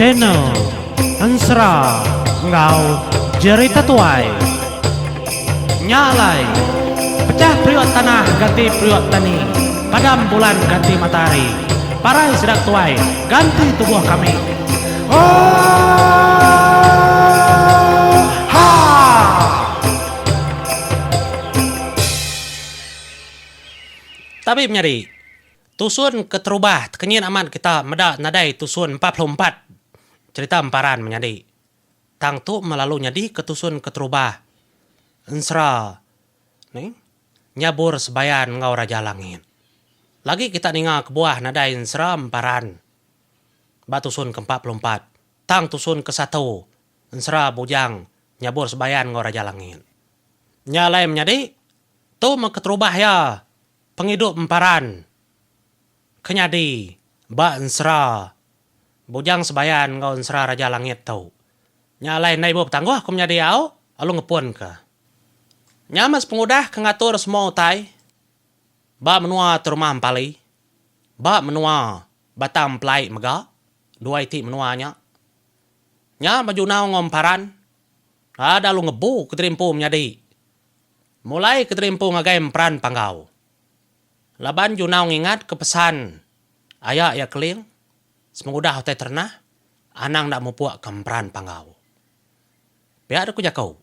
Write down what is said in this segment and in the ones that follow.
channel Ansra Ngau Jerita Tuai Nyalai Pecah periuk tanah ganti periuk tani, padam bulan ganti matahari, parai sidak tuai ganti tubuh kami. Ha! Tapi menyari tusun keterubah kenyin aman kita medak nadai tusun 44 cerita emparan menyadi tang tu melalui nyadi ketusun keterubah ensra ni nyabur sebayan ngau raja langit lagi kita ninga ke buah nadai ensra emparan batusun ke-44 tang tusun ke-1 ensra bujang nyabur sebayan ngau raja langit nyalai menyadi tu keterubah ya penghidup emparan kenyadi ba ensra bujang sebayan ngau ensra raja langit tau nyalai nai bob tangguh aku menyadi au alu ngepun ke nyamas pengudah kengatur semua utai ba menua terumah empali ba menua batam pelai mega dua iti menuanya nya baju nau ngomparan ada lu ngebu keterimpu menyadi mulai keterimpu ngagai emperan panggau laban junau ngingat ke pesan ayak ya keling semengudah hotel ternah anang nak mupuak kemperan panggau biar aku jakau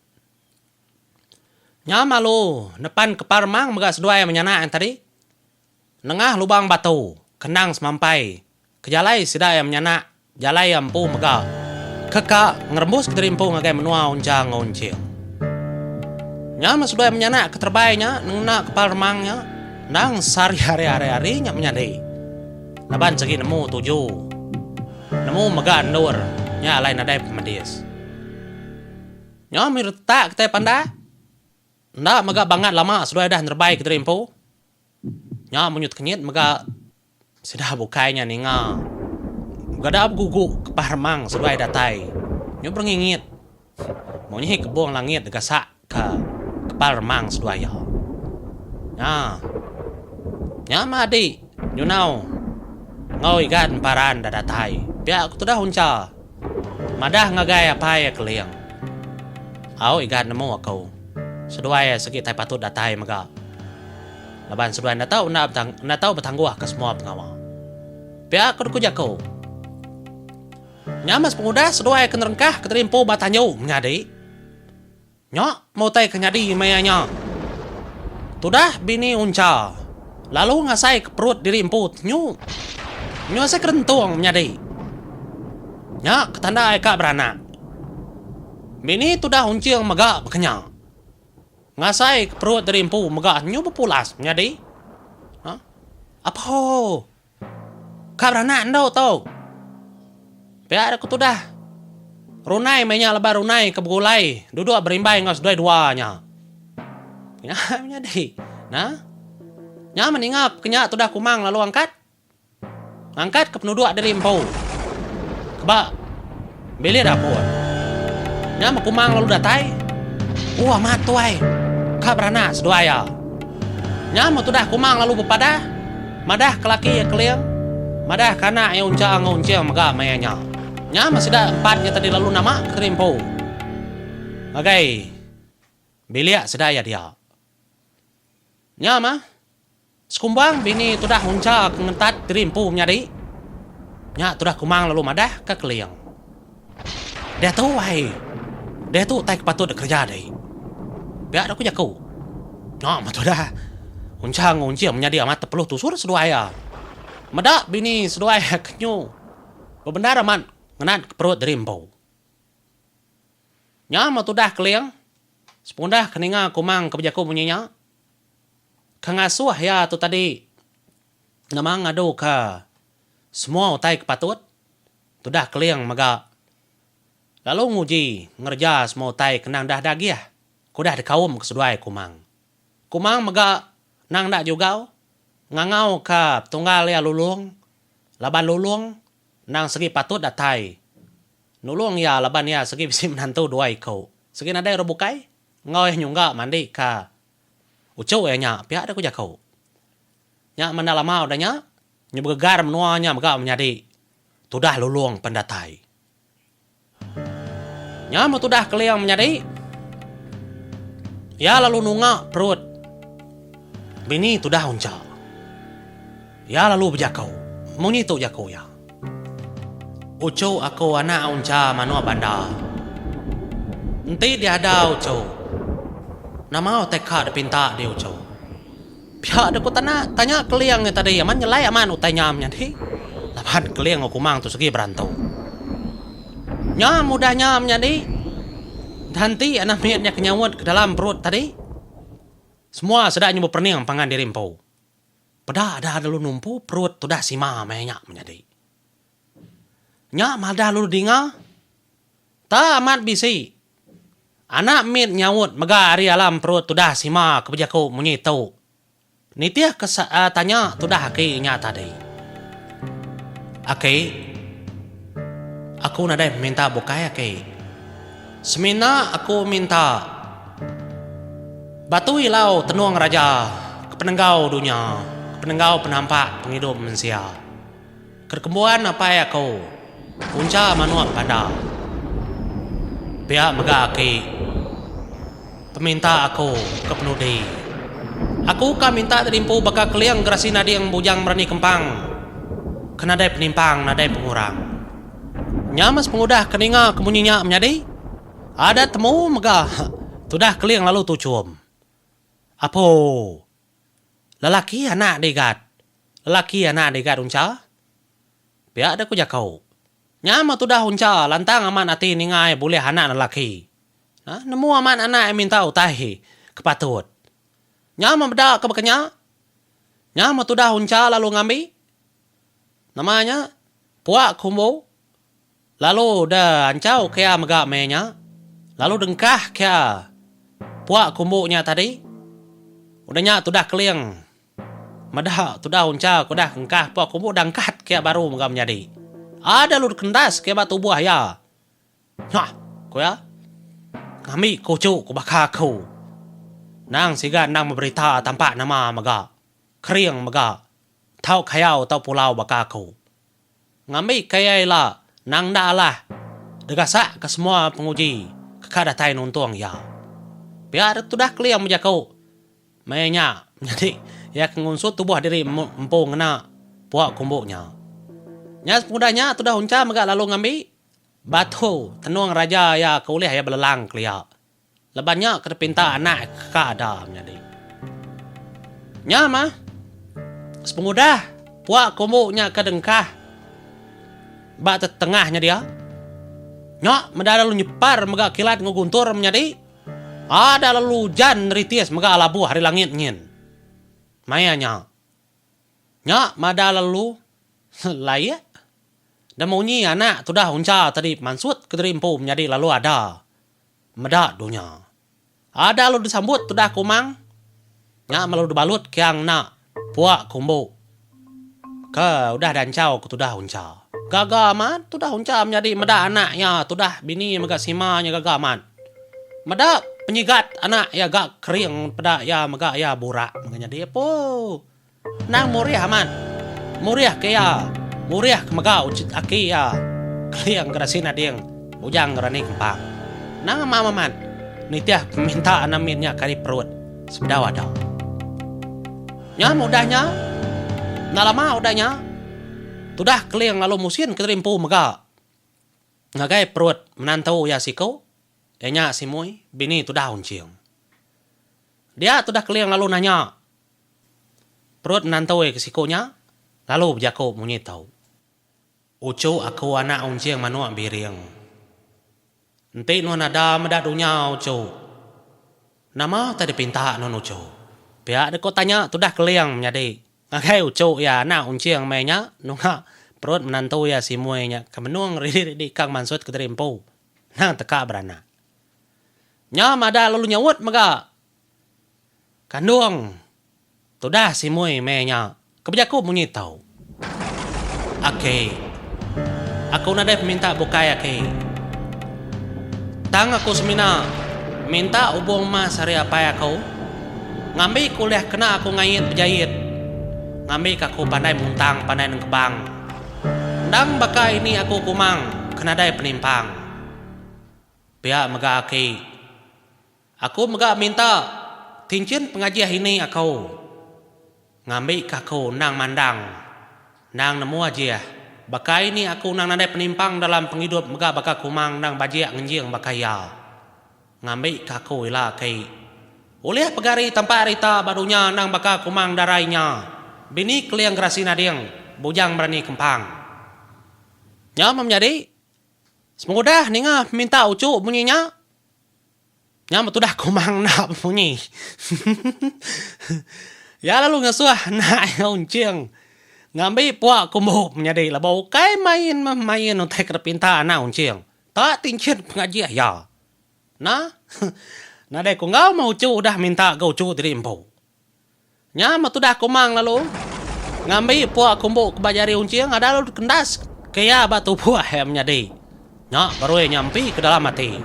nyama lu depan keparmang megak sedua yang menyana yang tadi nengah lubang batu kenang semampai kejalai sida yang menyana jalai ampu megak kekak ngerembus keterimpu ngagai menua uncang uncil nyama sedua yang menyana keterbainya nengna keparmangnya nang sari hari nya menyadai laban segi nemu 7 nemu megak nur nya lain nadai pemedis nya mirtak kita panda ndak megak bangat lama sudah dah nerbai keterimpu nya menyut kenyit megak sudah bukainya ninga gadab gugu keparmang sudah datai nyu berngingit mau nyi kebuang langit degasak ke keparmang sudah ya nya madi nyu nau ngau igan paran dadatai pia aku tudah hunca madah ngagai apa ya keliang au igan nemu aku seduai segi tai patut datai mega laban seduai na tahu bertangguh ke semua pengawal pia aku jakau nyamas pengudah seduai kenerengkah keterimpu batanyu menyadi nyok mau tai kenyadi mayanya tudah bini unca lalu ngasai ke perut diri emput nyu saya kerentung menyadi nya ketanda eka beranak bini tudah uncil megak bekenyang ngasai ke perut diri empu megak nyu berpulas menyadi apa ho ka beranak ndau tau biar aku tudah runai mainnya lebar runai ke begulai duduk berimbai ngas dua-duanya nya menyadi nya meningap kenyak tudah kumang lalu angkat ke penduduk dari empau keba beli dapur nya kumang lalu datai wah matuai ka beranak seduaya nya tudah kumang lalu bepada madah kelaki ya keliang madah kana ya unca nguncil mega mayanya nya masih dah 4 nya tadi lalu nama keterimpau bagai biliak sedaya dia nya sekumbang bini tudah unca kengentat terimpu menyadi nya tudah kumang lalu madah ke keliang dia tahu wahai dia tu tak patut kerja deh biar aku jakau nya tudah unca nguncil menyadi amat perlu tusur seduaya madak bini seduaya kenyu bebenar aman ngenat ke perut terimpu nya tudah keliang sepundah keninga kumang kebijaku bunyinya kangasuh ya tu tadi nama ngadu ka semua utai kepatut tudah keliang mega lalu nguji ngerja semua utai kenang dah dagiah kudah dekaum keseduai kumang mega nang dak juga ngangau ka tunggal ya lulung laban lulung nang segi patut datai nulung ya laban ya segi bisi menantu dua ikau segi nadai robukai ngoi nyungga mandi ka ucau ya nya pihak ada ku jakau nya mana lama udahnya nyu begegar menuanya mega menyadi tudah lulung pendatai Nya mau tudah keliang menjadi. Ya lalu nunga perut. Bini tudah unca. Ya lalu berjakau. Munyi tu jakau ya. Ucu aku anak unca manua banda. Nanti dia ada ucu. Nama teka dipinta dia ucu. Pihak aku tanya keliang tadi aman nyelai aman utanya menjadi. Lapan keliang aku mang tu segi berantau. Nya mudahnya menjadi. Nanti anak miatnya kenyawat ke dalam perut tadi. Semua sedang nyoba perniang pangan diri empau. Pada ada dulu numpu perut tu dah sima banyak menjadi. Nya madah dulu dinga. Tak amat bisi. Anak miat nyawut mega hari alam perut tu dah sima kebejaku munyi tau. Nitiah tanya tu dah akinya tadi. Aki. Aku nadai minta bukai aki. Semina aku minta batu hilau tenuang raja kepenenggau dunia, kepenenggau penampak penghidup manusia. Kerkembuan apa ya kau? Punca manuak pada. Pihak mega aki. Peminta aku kepenudi. Aku kan minta terimpu bakal keliang gerasi nadi yang bujang berani kempang. Kenadai penimpang, nadai pengurang. Nyamas pengudah keninga kemunyinya menjadi. Ada temu megah. Tudah keliang lalu tu cium. Apa? Lelaki anak degat. Lelaki anak degat unca? Biar ada ku jakau. Nyama tudah unca lantang aman ati ningai boleh anak lelaki. Nemu aman anak yang minta utahi kepatut. Nyama bedak ke bekenya? Nyama tudah unca lalu ngambil. Namanya puak kumbo. Lalu dah ancau kaya megak menya. Lalu dengkah kaya puak kumbuknya tadi. Udahnya tu dah keliang. Madah tu dah unca ku dah dengkah puak kumbuk dangkat kaya baru megak menjadi. Ada lu kendas kaya batu buah ya. Hah, ku ya. Kami kucuk ku bakal ku. Nang siga nang memberita tampak nama megak. Kering megak. Tau kayau tau pulau bakal ku. Ngambil kaya lah. Nang dah lah. Degasak ke semua penguji. Kada tay nuntuang ya. Biar tu dah keliang menjakau. Mayanya. Jadi ya kengunsut tubuh diri empung kena puak kumbuknya. Nya sepudahnya tu dah unca megak lalu ngambil. Batu tenuang raja ya keulih ya belelang kelia. Lebannya kedepinta anak kada menjadi. Nya mah. Sepengudah puak kumbuknya kedengkah. Bak tengahnya dia. Nyok, meda lalu nyepar megak kilat nguguntur menjadi. Ada lalu jan ritis megak alabu hari langit nyin. Mayanya. Nyok, meda lalu layak. Dan munyi anak tu dah unca tadi mansut keterimpu menjadi lalu ada. Meda dunia. Ada lalu disambut tu dah kumang. Nyok, malu dibalut kiang nak puak kumbu. Ke udah dancau ku tu dah unca. Gagaman tu dah unca menjadi meda anaknya tu dah bini megak simanya gagaman. Meda penyigat anak ya gak kering pada ya megak ya burak makanya dia po. Nang muriah aman. Muriah kaya. Muriah kemegak ucit aki ya. Kaliang gerasin ading bujang gerani kempang. Nang mamaman. Nitiah minta anaminnya kari perut. Sebedah wadah. Nya mudahnya. Nalama udahnya. Tudah keliang lalu musin keterimpu megak. Ngagai perut menantau ya siko. Enya simui bini tudah unciang. Dia tudah keliang lalu nanya. Perut menantau ke sikonya. Lalu berjaku munyi tau. Ucu aku anak unciang manuak biriang. Nanti nuan ada medadunya ucu. Nama tadi pinta non ucu. Pihak deko tanya tudah keliang menjadi. Ngagai ucu ya anak unciang mainnya. Nunga perut menantu ya si muenya. Kemenuang ridi kang mansut keterimpu. Nang teka berana. Nyam ada lalu nyawut mega. Kandung. Tudah si muy mainnya. Kebejaku munyi tau. Oke. Aku nadai minta bukai oke. Tang aku semina. Minta ubung mas hari apa ya kau. Ngambil kuliah kena aku ngait berjahit. Ngambil aku pandai muntang, pandai nengkebang. Dang baka ini aku kumang, kenadai penimpang. Pihak mega aki. Aku mega minta cincin pengajian ini aku. Ngambil aku nang mandang. Nang nemu aja. Bakai ini aku nang nadai penimpang dalam penghidup mega baka kumang nang bajiak ngenjing bakaya. Ngambil aku ila kai. Oleh pegari tempat rita barunya nang baka kumang darainya. Bini keliang gerasina diang. Bujang berani kempang. Ya menjadi. Semoga ninga minta ucu bunyinya. Ya betul dah kumang nak bunyi. Ya lalu ngasuh nak uncing. Ngambil puak kumbu menjadi lah bau kai main untuk kerpinta anak uncing. Tak tingkir pengajian ya. Nah, nadai ku ngau mau ucu dah minta kau ucu dari empu. Ya betul dah kumang lalu. Ngambil puak kumbu kebajari uncing ada lalu kendas. Kaya batu puak yang menjadi. Ya, baru nyampi ke dalam hati.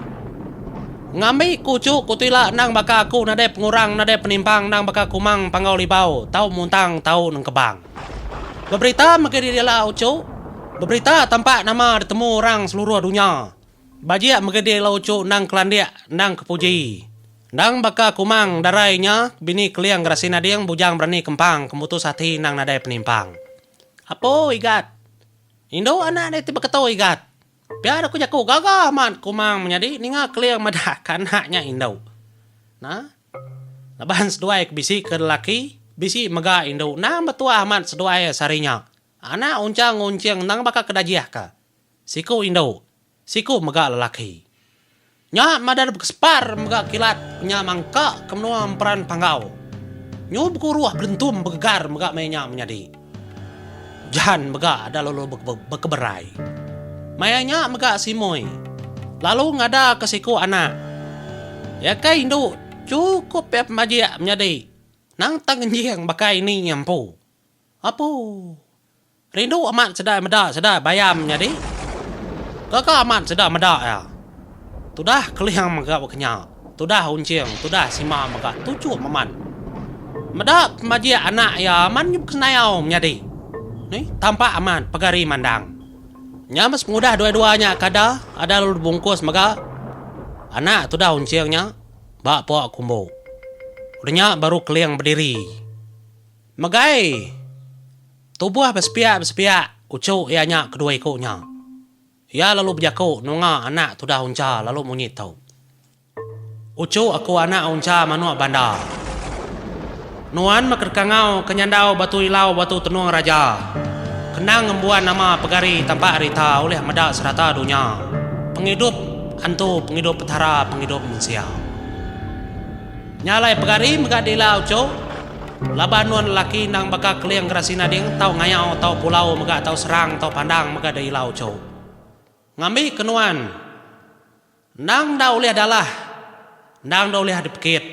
Ngambil kucuk kutila nang baka aku nadai pengurang nadai penimpang nang baka kumang pangau libau. Tau muntang tau nang kebang. Berberita maka dia lah ucuk. Berberita tampak nama ditemu orang seluruh dunia. Bajiak maka dia lah ucuk nang kelandiak nang kepuji. Nang baka kumang darainya bini keliang gerasina diang bujang berani kempang kemutus hati nang nadai penimpang. Apa igat? Indo anak dia tiba ketau igat. Biar aku jago gagah man kumang menjadi ninga keliang madah kanaknya Indo. Nah, laban seduai bisi ke lelaki, bisi mega Indo. Nah betua amat seduai sarinya. Anak uncang nang baka kedajiah ka. Siku Indo, siku mega lelaki. Nya madar berkespar mega kilat nya mangka kemenua peran panggau. Nyu bukuruah belentum begegar mega mainnya menjadi. Jahan mega ada lalu berkeberai. Mayanya mega simoy. Lalu ngada ke siku anak. Ya kai Indo cukup ya majia menjadi. Nang tangenjing bakai ini nyampu. Apa? Rindu amat sedar meda sedar bayam menjadi. Kakak amat sedar meda ya. Tudah keliang mega bekenya. Tudah uncing, tudah sima mega tujuh maman. Meda majia anak ya man nyup kenayau menjadi. Nih tampak aman pegari mandang. Nyamas mudah dua-duanya kada ada lalu bungkus maka anak tu dah uncingnya bak puak kumbu. Udahnya baru keliang berdiri. Magai tubuh bersepiak ucuk ianya kedua ikutnya. Ya lalu berjaku nunga anak tu dah unca lalu munyit tau. Ucuk aku anak unca manua bandar. Nuan makerkangau kenyandau batu ilau batu tenuang raja. Kenang ngembuan nama pegari tanpa arita oleh medak serata dunia. Penghidup hantu, penghidup petara, penghidup manusia. Nyalai pegari megadila ucuk. Labanuan lelaki nang baka keliang gerasina ding tau ngayau tau pulau mega tau serang tau pandang mega dailau ucuk. Ngambil kenuan. Nang dah oleh adalah. Nang dah oleh dipekit.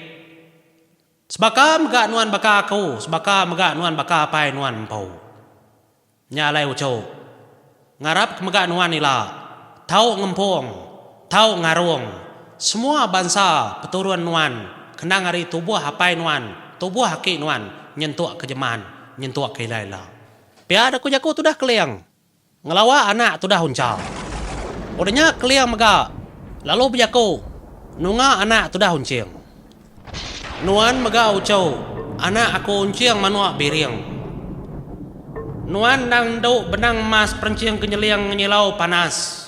Sebaka mega nuan baka aku, sebaka mega nuan baka apai nuan empau. Nyalai ucuk. Ngarap kemega nuan ila. Tau ngempung. Tau ngarung. Semua bangsa peturun nuan. Kenang hari tubuh hapai nuan. Tubuh haki nuan. Nyentuk kejeman. Nyentuk keilailah. Biar aku jaku tu dah keliang. Ngelawa anak tu dah uncal. Udahnya keliang mega. Lalu berjaku. Nunga anak tu dah uncing. Nuan mega ucuk. Anak aku uncing manua biring. Nuan nang dau benang mas perencing kenyeliang nyelau panas.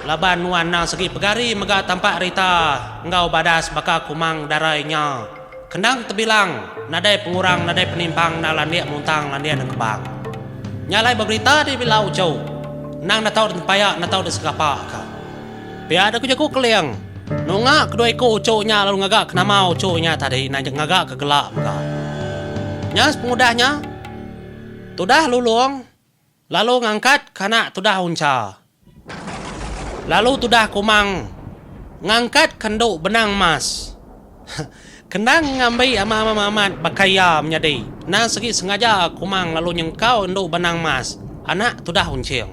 Laban nuan nang segi pegari mega tampak rita engkau badas baka kumang darainya. Kendang terbilang nadai pengurang nadai penimpang na landiak muntang landiak dan kebang. Nyalai berberita di bilau ucau. Nang na tau dan payak na tau dan segapa ka. Biar aku jago keliang. Nunga kedua iku ucaunya lalu ngagak kenama ucaunya tadi nang ngagak kegelak mega. Nyas pengudahnya tudah lulung, lalu ngangkat kanak tudah unca. Lalu tudah kumang, ngangkat kenduk benang mas. Kendang ngambil amat bakaya menjadi. Nah segi sengaja kumang lalu nyengkau enduk benang mas. Anak tudah uncing.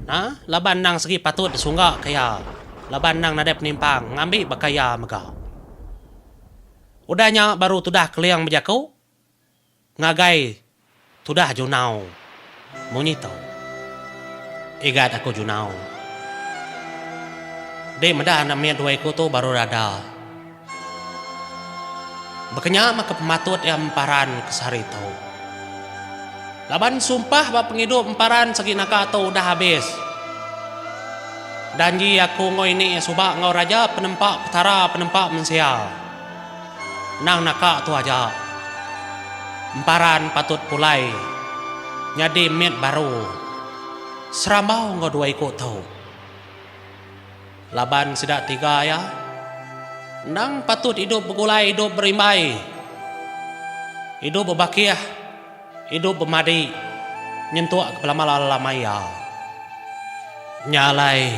Nah laban nang segi patut disunggak kaya. Laban nang nadai penimpang ngambil bakaya mega. Udahnya baru tudah keliang berjaku. Ngagai tudah junau. Munyi tau. Igat aku junau. Dek meda nak miat dua ikut tu baru rada. Bekenya maka pematut yang emparan kesari tau. Laban sumpah bap penghidup emparan segi naka tu dah habis. Danji aku ngoi ni subak ngau raja penempak petara penempak mensia. Nang naka tu aja. Emparan patut pulai. Nyadi miat baru. Serambau ngau dua ikut tau. Laban sidak tiga ya. Nang patut hidup bergulai, hidup berimbai. Hidup berbakiah. Hidup bermadi. Nyentuak kepala malamaya. Nyalai.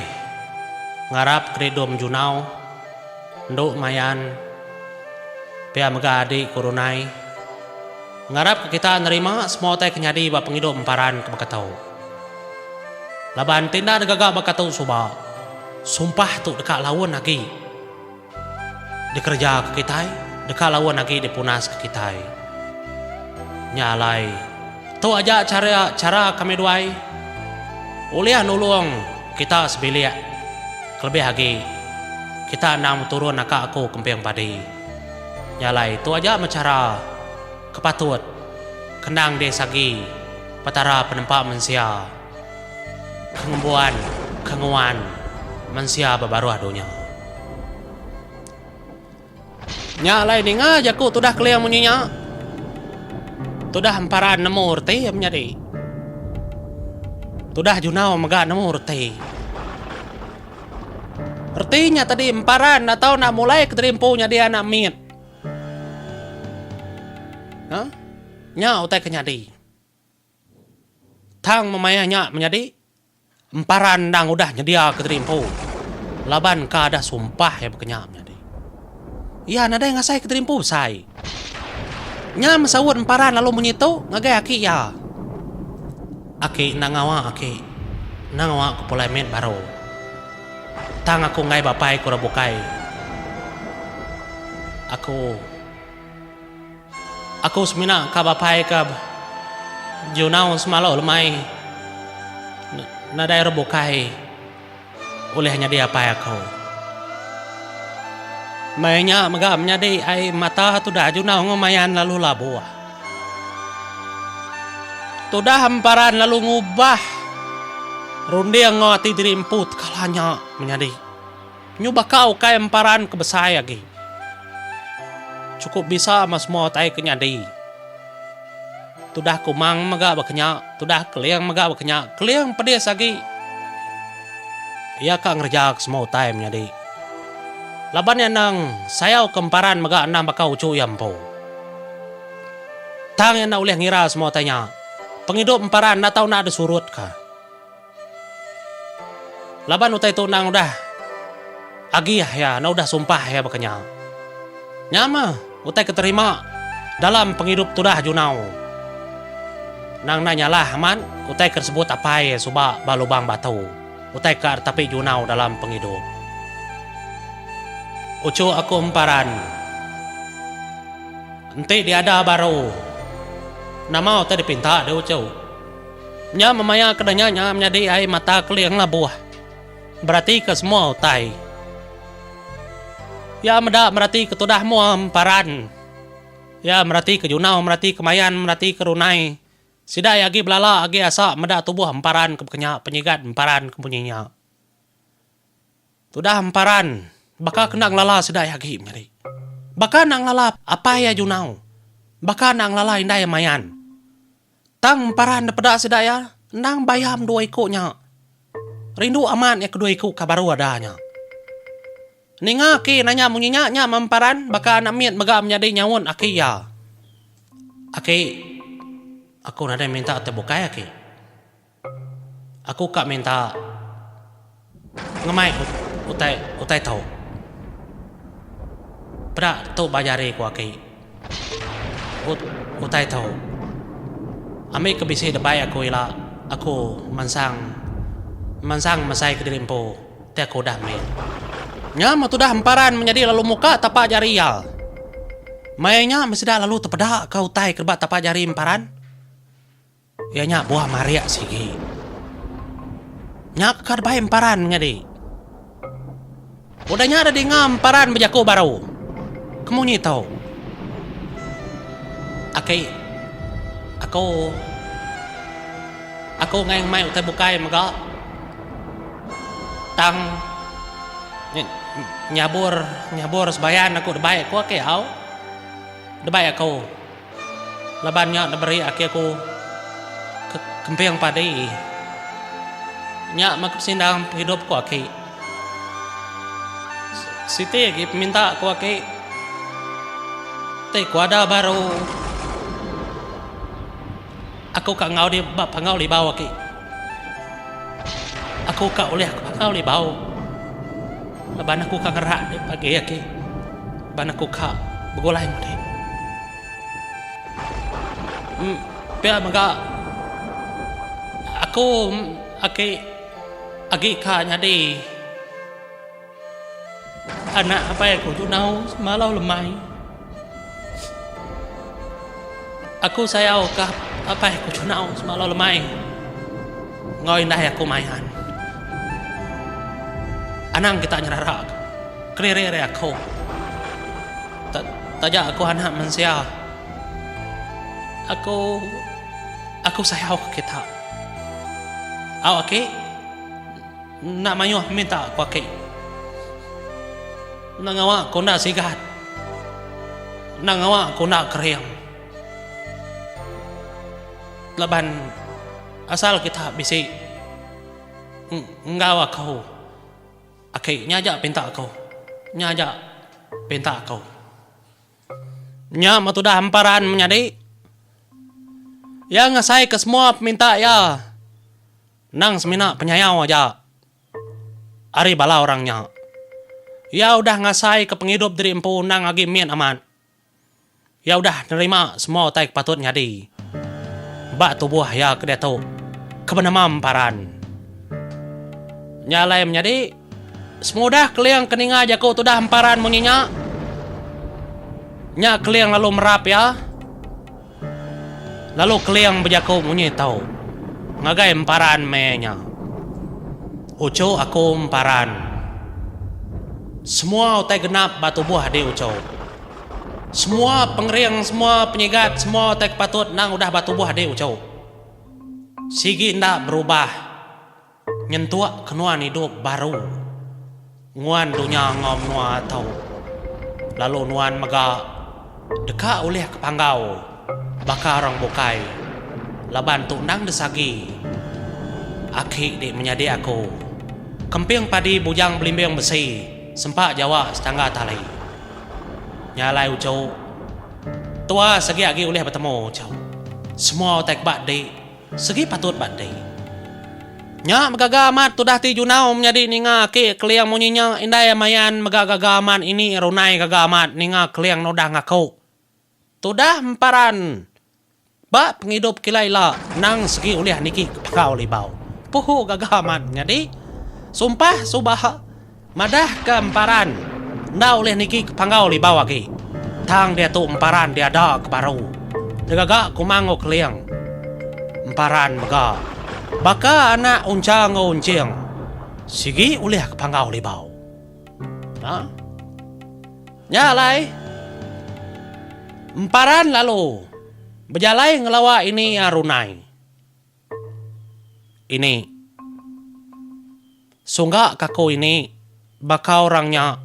Ngarap kredom junau. Nduk mayan. Pia megadi kurunai. Ngarap ke kita nerima semua tay kenyadi bap penghidup emparan ke bakatau. Laban tinda negagak bakatau subak. Sumpah tu dekat lawan lagi. Dikerja ke kita, dekat lawan lagi dipunas ke kita. Nyalai. Tu aja cara kami duai. Uliah nulung kita sebilik. Kelebih lagi. Kita nang turun nak aku kempeng padi. Nyalai. Tu aja mencara kepatut. Kendang desagi. Petara penempak mensia. Kengembuan. Kenguan. Mansia babaruah dunia. Nya lain ni ngajak ku tudah keliang munyinya. Tudah emparan nemu urti menjadi. Tudah junau megah nemu urti. Artinya tadi emparan atau nak mulai keterimpunya dia nak mit. Hah? Nya utai kenyadi. Tang memayanya menjadi. Emparan dang udah nyedia keterimpu. Laban ka ada sumpah ya berkenyamnya deh. Ya nada yang ngasai keterimpu say. Nya masawut emparan lalu menyitu ngagai aki ya. Aki nangawa aki. Nangawa ku pulai met baru. Tang aku ngai bapai ku rabukai. Aku semina ka bapai ka junau semalo lemai. Nadai rebukai olehnya dia apa aku. Mainnya megamnya di ai mata tu dah junau ngomayan lalu labuah. Tu dah hamparan lalu ngubah. Rundi yang ngoti dirimput kalanya menjadi. Nyubah kau kai hamparan kebesaya lagi. Cukup bisa mas mau tai kenyadi. Tudah kumang maga bakenya, tudah keliang maga bakenya, keliang pedes lagi. Ia kang ngerjak semua time nyadi. Laban yang nang sayau kemparan maga enam bakau cu yampo. Tang yang nak uleh ngira semua tanya. Penghidup emparan nak tahu nak ada surut kah? Laban utai tu nang udah agi ya, nak udah sumpah ya bakenya. Nyama utai keterima dalam penghidup tudah junau. Nang nanyalah man, utai tersebut apa ya subak balubang batu. Utai ke tapi junau dalam penghidup. Ucu aku emparan. Enti diada baru. Nama utai dipinta dia ucu. Nya memaya kedanya nya menjadi ai mata keliang labuah. Berarti ke semua utai. Ya meda berarti ke tudah mua emparan. Ya berarti ke junau, berarti ke mayan, berarti ke runai. Sida agi belala agi asa meda tubuh emparan ke kenya penyigat emparan kepunyinya. Tudah emparan baka kenang lala sida agi nyari. Baka nang lala apa ya junau. Baka nang lala indai mayan. Tang emparan dapeda sida ya nang bayam dua ikunya. Rindu aman ya kedua iku kabaru adanya. Ninga ki nanya munyinya nya memparan baka namiet mega menjadi nyawon aki ya. Aki aku nada minta terbuka ya ki. Aku kak minta ngemai utai tahu. Pra tu bajari ku aki. Utai tahu. Ambil kebisi debai aku ila aku mansang masai ke dirimpo. Te aku dah main. Nya matu dah emparan menjadi lalu muka tapak jari ya. Mainnya mesti dah lalu terpedak kau utai kerbat tapak jari emparan. Ya nya buah maria sigi. Nya kad bae emparan ngadi. Udahnya ada di ngamparan bejaku baru. Kamu ni tahu. Aku ngang mai utai bukai maga. Tang nyabur sebayan aku debai aku au. Debai aku. Labannya diberi aku ke kempeng padi. Nya mak sindang hidup ku Siti lagi minta ku Teh ku ada baru. Aku kak ngau di pangau li bau Aku kak oleh pangau li bau. Laban aku kak ngerak di pagi Laban aku kak begolai mo di. Pia maga aku agi kak nyadi anak apa ya ku junau semalau lemai. Aku sayau kah apa ya ku junau semalau lemai. Ngoi indah aku mayan. Anang kita nyerarak kerere aku. Tajak aku anak manusia. Aku sayau kita. Aw nak mayuh minta aku Nangawa ko na sigat. Nangawa ko na kriyang. Laban asal kita bisi ngawa kau. Nyaja pinta kau. Nya matudah hamparan menyadi. Ya ngasai ke semua minta ya. Nang semina penyayau aja. Ari bala orangnya. Ya udah ngasai ke penghidup diri empu nang agi mien aman. Ya udah nerima semua taik patut nyadi. Bak tubuh ya kedai tu. Kebenamam paran. Nyalai menjadi. Semudah keliang keninga jaku tu dah hamparan munyinya. Nya keliang lalu merap ya. Lalu keliang berjaku munyi tahu. Ngagai hamparan menya. Ucu aku hamparan. Semua utai genap batu buah di ucau. Semua pengering, semua penyegat, semua utai patut nang udah batu buah di ucau. Sigi ndak berubah. Nyentuak kenuan hidup baru. Nguan dunia ngom nua tau. Lalu nuan maga deka oleh ke panggau. Baka orang bukai. Laban tu nang desagi. Aki di menyadi aku. Kemping padi bujang belimbing besi. Sempak Jawa setangga tali. Nyalai ucau. Tua segi agi oleh bertemu ucau. Semua otak bakdi. Segi patut bakdi. Nya megagamat tu dah ti junau menjadi ninga ke keliang munyinya indai mayan megagagaman ini runai gagamat ninga keliang nodah ngaku. Tu dah emparan. Bak penghidup kilaila nang segi oleh niki kepakau libau. Puhu gagamat jadi. Sumpah subah. Madah ke emparan. Nda oleh niki panggau li bawa ki. Tang dia tu emparan dia ada ke baru. Degagak kumango keliang. Emparan mega. Baka anak uncang uncing. Sigi oleh ke panggau li bau. Ha? Nyalai. Emparan lalu. Berjalai ngelawa ini arunai. Ini. Sunggak kaku ini. Baka orangnya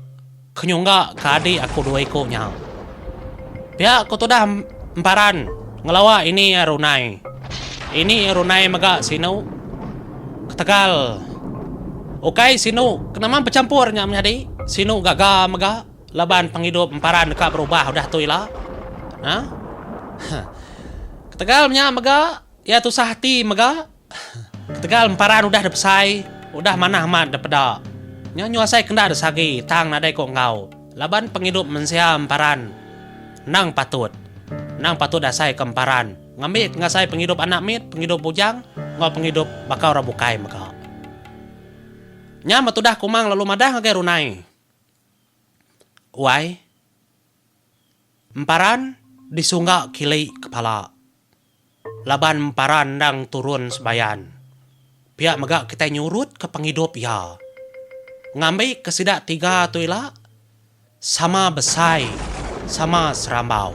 kenyungga kadi aku dua ikonya. Pihak aku tu dah emparan ngelawa ini runai. Ini runai maga sinu ketegal. Okai sinu kenapa bercampurnya menjadi sinu gaga maga laban penghidup emparan dekat berubah udah tu ilah. Ha? Ketegalnya maga ya tu sahati maga. Ketegal emparan udah depesai, udah mana amat depeda. Nyanyo asai kena ada sagi tang nadai kok ngau. Laban penghidup mensia emparan. Nang patut asai kemparan. Ngambil ngasai penghidup anak mit, penghidup bujang, ngau penghidup bakau rabukai maka. Nya matudah kumang lalu madah ngagai runai. Uai. Emparan disunggak kilai kepala. Laban emparan nang turun sebayan. Pihak megak kita nyurut ke penghidup ya. ngambil kesidak 3 tu ialah sama besai, sama serambau.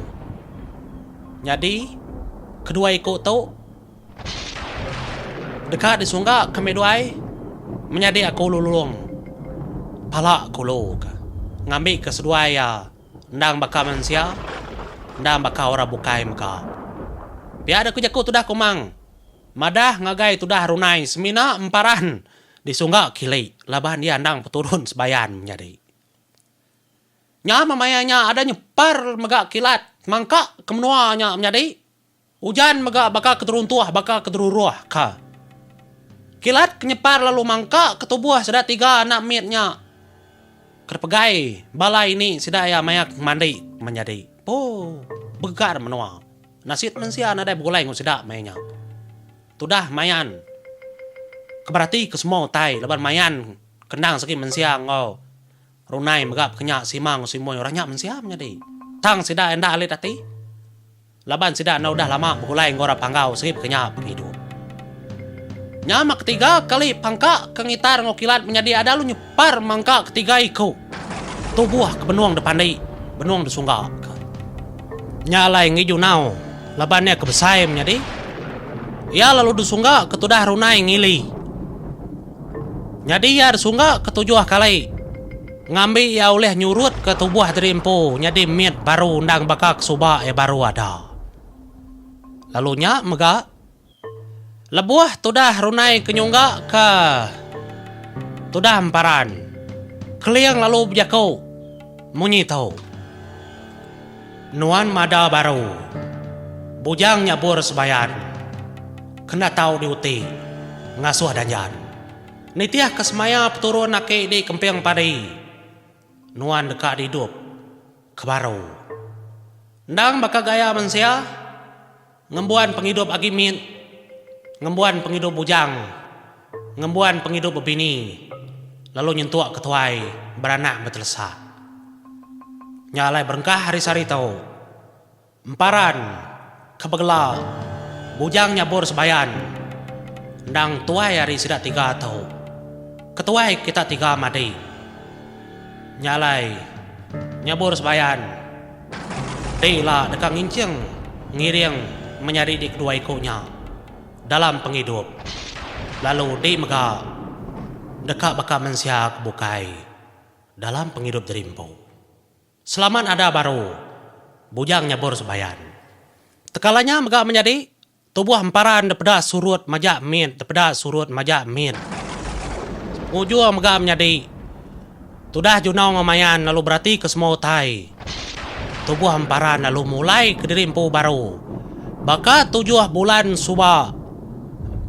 Jadi, kedua ikut tu dekat di sungai kami duai menjadi aku lulung. Pala aku lug. Ngambil kesedua ya ndang baka manusia, ndang baka orang bukai muka. Biar aku jaku tu dah kumang. Madah ngagai tu dah runai semina emparan di sungai kili. Laban dia ndang peturun sebayan menjadi. Nya mamayanya ada nyepar megak kilat. Mangka kemenuanya menjadi. Hujan megak baka keturun tuah baka keteruruah ka. Kilat kenyepar lalu mangka ketubuh sudah 3 anak mitnya. Kerpegai balai ini sudah ya mayak mandi menjadi. Begar menua. Nasit mensia ada begulai ngu sudah mainnya. Tudah mayan. Keberarti ke semua tai leban mayan kendang sakit mensia ngau. Runai megap kenyak simang simoy orangnya mensia menjadi. Tang sudah enda alit hati. Laban sudah udah lama begulai ngora panggau sakit kenyak begitu. Nyama ketiga kali pangka kengitar ngokilat menjadi ada lu nyepar mangka ketiga iku. Tubuh ke benuang depan dei, benuang di sungai. Nyalai ngiju nau, labannya kebesai menjadi. Ya lalu di sungai ketudah runai ngili. Jadi ya di sungai ketujuh kali. Ngambil ya oleh nyurut ke tubuh terimpu, jadi mit baru undang bakak subak baru ada. Lalunya mega lebuah tudah runai kenyungga ke tudah emparan. Keliang lalu berjakau munyi tahu. Nuan mada baru. Bujang nyabur sebayan. Kena tahu diuti. Ngasuh danjan. Nitiah kesemaya peturun nake di kempiang padi. Nuan dekat hidup. Kebaru. Ndang baka gaya mensia. Ngembuan penghidup agimit. Ngembuan penghidup bujang. Ngembuan penghidup bebini. Lalu nyentuak ketuai. Beranak betelesa. Nyalai berengkah hari sari tau. Emparan. Kebegela. Bujang nyabur sebayan. Ndang tuai hari sidak 3 tau. Ketuai kita 3 mati. Nyalai. Nyabur sebayan. Dila dekang nginceng. Ngiring menyari di kedua ikunya. Dalam penghidup. Lalu di mega dekat baka mensiak bukai dalam penghidup terimpu. Selamat ada baru bujang nyabur sebayan. Tekalanya mega menjadi tubuh emparan depeda surut majak min, depeda surut majak min. Ujung mega menjadi tudah junau ngamayan lalu berarti ke semua tai. Tubuh emparan lalu mulai ke terimpu baru. Baka 7 bulan suba.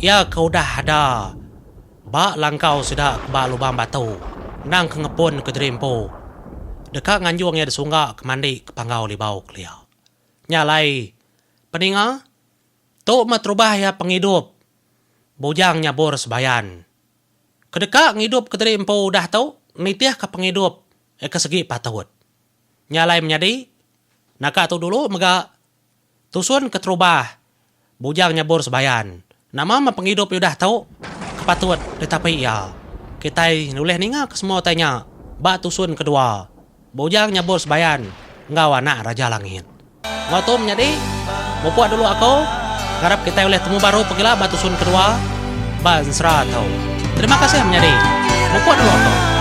Ya kau dah ada. Bak langkau sudah ba lubang batu. Nang kengepun ke terimpu. Dekat nganjuang ya di sungai kemandi ke panggau di bau kelia. Nyalai. Peninga. Tuk matrubah ya penghidup. Bujang nyabur sebayan. Kedekat ngidup ke terimpu dah tau. Nitiah ke penghidup. Ke segi patut. Nyalai menjadi. Naka tu dulu mega. Tusun ke terubah. Bujang nyabur sebayan. Nama ma penghidup udah tau. Kepatut tetapi ya. Kita nulis ninga ke semua tanya. Ba tusun kedua. Bujang nyabur sebayan. Ngau anak Raja Langit. Ngau menjadi. Mupuat dulu aku. Harap kita boleh temu baru pergilah ba tusun kedua. Ba ensra tau. Terima kasih menjadi. Mupuat dulu aku.